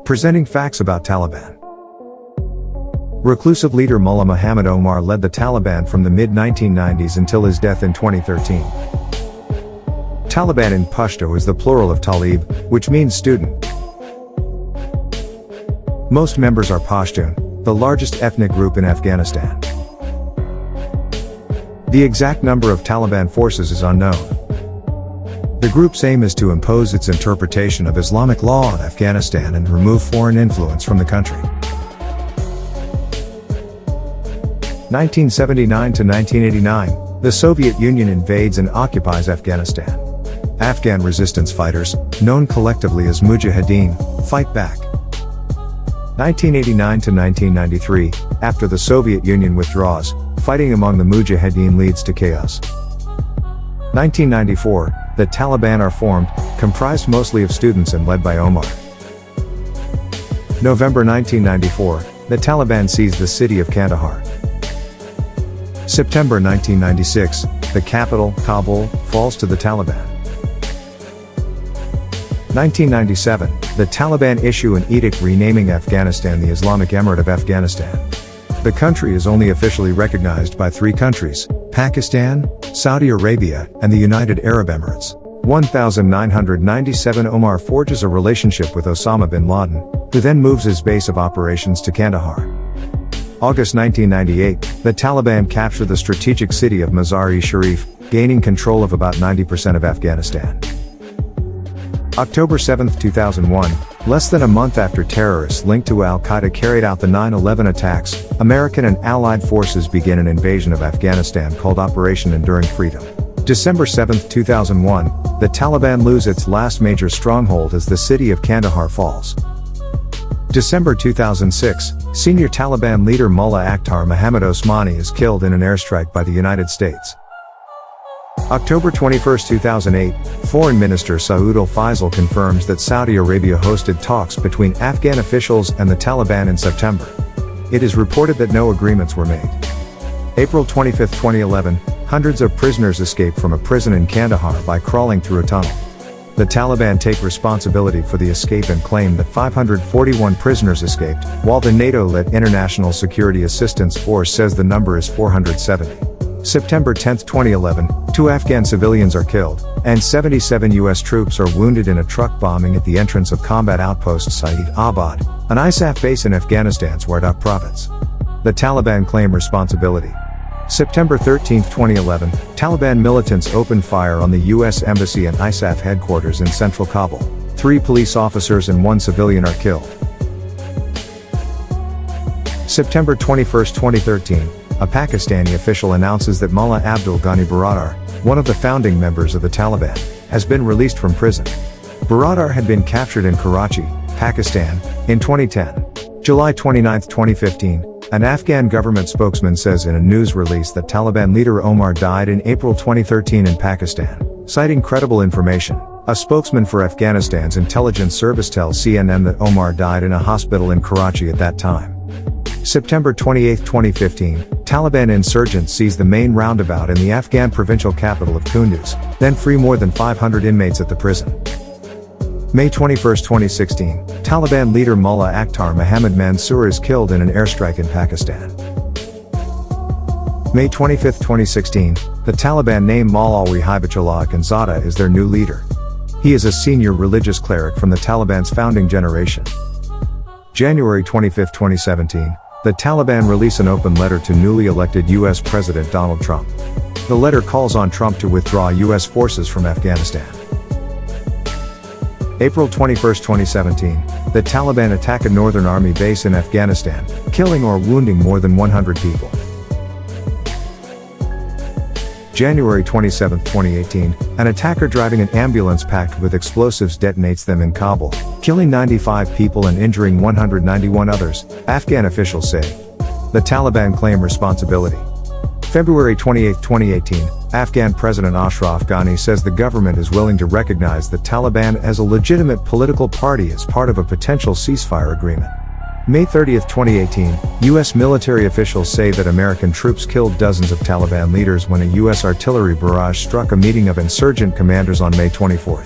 Presenting facts about Taliban. Reclusive leader Mullah Muhammad Omar led the Taliban from the mid-1990s until his death in 2013. Taliban in Pashto is the plural of Talib, which means student. Most members are Pashtun, the largest ethnic group in Afghanistan. The exact number of Taliban forces is unknown. The group's aim is to impose its interpretation of Islamic law on Afghanistan and remove foreign influence from the country. 1979 to 1989, the Soviet Union invades and occupies Afghanistan. Afghan resistance fighters, known collectively as Mujahideen, fight back. 1989 to 1993, after the Soviet Union withdraws, fighting among the Mujahideen leads to chaos. 1994, the Taliban are formed, comprised mostly of students and led by Omar. November 1994, the Taliban seized the city of Kandahar. September 1996, the capital, Kabul, falls to the Taliban. 1997, the Taliban issue an edict renaming Afghanistan the Islamic Emirate of Afghanistan. The country is only officially recognized by 3 countries, Pakistan, Saudi Arabia, and the United Arab Emirates. 1997 Omar forges a relationship with Osama bin Laden, who then moves his base of operations to Kandahar. August 1998, the Taliban capture the strategic city of Mazar-e-Sharif, gaining control of about 90% of Afghanistan. October 7, 2001, less than a month after terrorists linked to al-Qaeda carried out the 9/11 attacks, American and Allied forces begin an invasion of Afghanistan called Operation Enduring Freedom. December 7, 2001, the Taliban lose its last major stronghold as the city of Kandahar falls. December 2006, senior Taliban leader Mullah Akhtar Mohammad Osmani is killed in an airstrike by the United States. October 21, 2008, Foreign Minister Saud al-Faisal confirms that Saudi Arabia hosted talks between Afghan officials and the Taliban in September. It is reported that no agreements were made. April 25, 2011, hundreds of prisoners escaped from a prison in Kandahar by crawling through a tunnel. The Taliban take responsibility for the escape and claim that 541 prisoners escaped, while the NATO-led International Security Assistance Force says the number is 470. September 10, 2011, 2 Afghan civilians are killed, and 77 U.S. troops are wounded in a truck bombing at the entrance of combat outpost Saeed Abad, an ISAF base in Afghanistan's Wardak province. The Taliban claim responsibility. September 13, 2011, Taliban militants open fire on the U.S. Embassy and ISAF headquarters in central Kabul. 3 police officers and 1 civilian are killed. September 21, 2013, a Pakistani official announces that Mullah Abdul Ghani Baradar, one of the founding members of the Taliban, has been released from prison. Baradar had been captured in Karachi, Pakistan, in 2010. July 29, 2015, an Afghan government spokesman says in a news release that Taliban leader Omar died in April 2013 in Pakistan, citing credible information. A spokesman for Afghanistan's intelligence service tells CNN that Omar died in a hospital in Karachi at that time. September 28, 2015, Taliban insurgents seize the main roundabout in the Afghan provincial capital of Kunduz, then free more than 500 inmates at the prison. May 21, 2016, Taliban leader Mullah Akhtar Mohammad Mansour is killed in an airstrike in Pakistan. May 25, 2016, the Taliban name Maulawi Hibatullah Akhundzada as their new leader. He is a senior religious cleric from the Taliban's founding generation. January 25, 2017, the Taliban release an open letter to newly elected U.S. President Donald Trump. The letter calls on Trump to withdraw U.S. forces from Afghanistan. April 21, 2017, the Taliban attack a Northern Army base in Afghanistan, killing or wounding more than 100 people. January 27, 2018, an attacker driving an ambulance packed with explosives detonates them in Kabul, killing 95 people and injuring 191 others, Afghan officials say. The Taliban claim responsibility. February 28, 2018, Afghan President Ashraf Ghani says the government is willing to recognize the Taliban as a legitimate political party as part of a potential ceasefire agreement. May 30, 2018, U.S. military officials say that American troops killed dozens of Taliban leaders when a U.S. artillery barrage struck a meeting of insurgent commanders on May 24.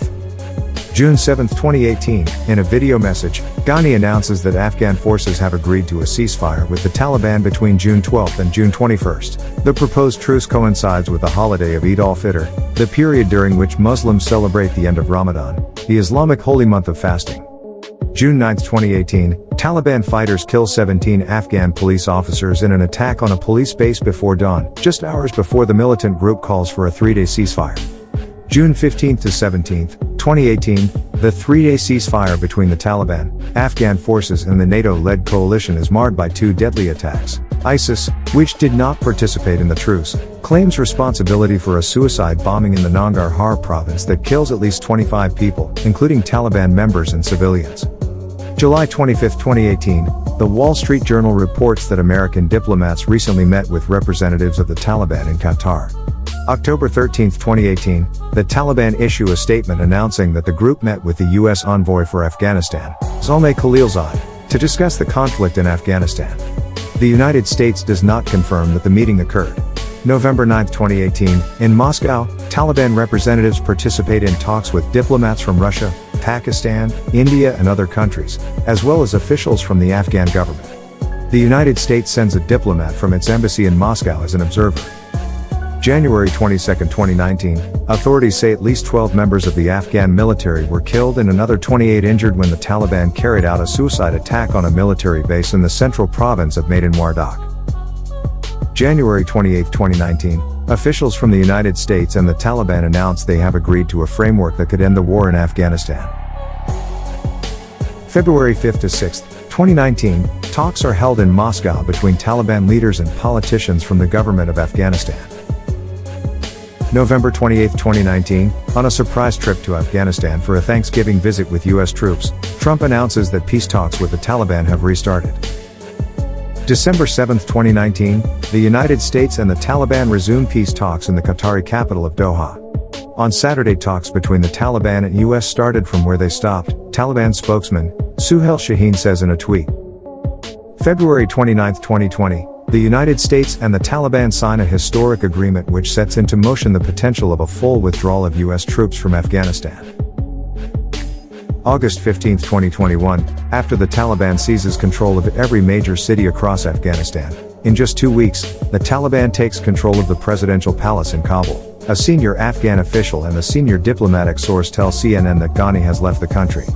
June 7, 2018, in a video message, Ghani announces that Afghan forces have agreed to a ceasefire with the Taliban between June 12 and June 21. The proposed truce coincides with the holiday of Eid al-Fitr, the period during which Muslims celebrate the end of Ramadan, the Islamic holy month of fasting. June 9, 2018, Taliban fighters kill 17 Afghan police officers in an attack on a police base before dawn, just hours before the militant group calls for a 3-day ceasefire. June 15 to 17, 2018, the 3-day ceasefire between the Taliban, Afghan forces and the NATO-led coalition is marred by 2 deadly attacks. ISIS, which did not participate in the truce, claims responsibility for a suicide bombing in the Nangarhar province that kills at least 25 people, including Taliban members and civilians. July 25, 2018, the Wall Street Journal reports that American diplomats recently met with representatives of the Taliban in Qatar. October 13, 2018, the Taliban issue a statement announcing that the group met with the U.S. envoy for Afghanistan, Zalmay Khalilzad, to discuss the conflict in Afghanistan. The United States does not confirm that the meeting occurred. November 9, 2018, in Moscow, Taliban representatives participate in talks with diplomats from Russia, Pakistan, India and other countries, as well as officials from the Afghan government. The United States sends a diplomat from its embassy in Moscow as an observer. January 22, 2019, authorities say at least 12 members of the Afghan military were killed and another 28 injured when the Taliban carried out a suicide attack on a military base in the central province of Maidan Wardak. January 28, 2019, officials from the United States and the Taliban announced they have agreed to a framework that could end the war in Afghanistan. February 5 to 6, 2019, talks are held in Moscow between Taliban leaders and politicians from the government of Afghanistan. November 28, 2019, on a surprise trip to Afghanistan for a Thanksgiving visit with U.S. troops, Trump announces that peace talks with the Taliban have restarted. December 7, 2019, the United States and the Taliban resume peace talks in the Qatari capital of Doha. On Saturday, talks between the Taliban and U.S. started from where they stopped, Taliban spokesman, Suhail Shaheen says in a tweet. February 29, 2020, the United States and the Taliban sign a historic agreement which sets into motion the potential of a full withdrawal of U.S. troops from Afghanistan. August 15, 2021, after the Taliban seizes control of every major city across Afghanistan, in just 2 weeks, the Taliban takes control of the presidential palace in Kabul. A senior Afghan official and a senior diplomatic source tell CNN that Ghani has left the country.